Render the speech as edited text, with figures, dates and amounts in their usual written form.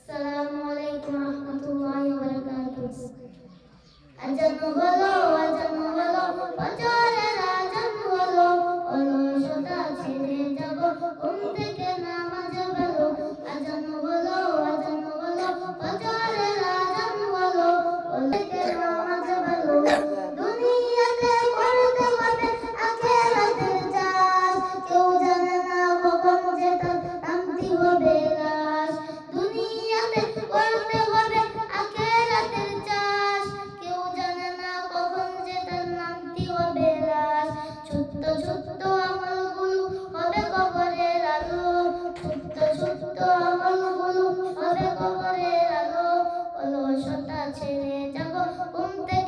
আসসালামু আলাইকুম রাহমাতুল্লাহি ওয়া বারাকাতুহু। আজান হলো ফজরের আজান হলো, অলসতা ছেড়ে যাব ঘুম থেকে নামাজ পড়ো। আজান হলো ফজরের আজান হলো, থেকে নামাজ পড়ো। দুনিয়াতে করতে হবে আখিরাতের চাষ, কেউ জানে না কখন যে তার নামটি হবে লাশ। দুনিয়াতে করতে হবে আখিরাতের চাষ, কেউ জানে না কখন যে তার নামটি হবে লাশ। ছোট্ট ছোট্ট আমলগুলো হবে কবরের আলো, ছোট্ট আমলগুলো হবে কবরের আলো। অলসতা ছেড়ে যাব ঘুম থেকে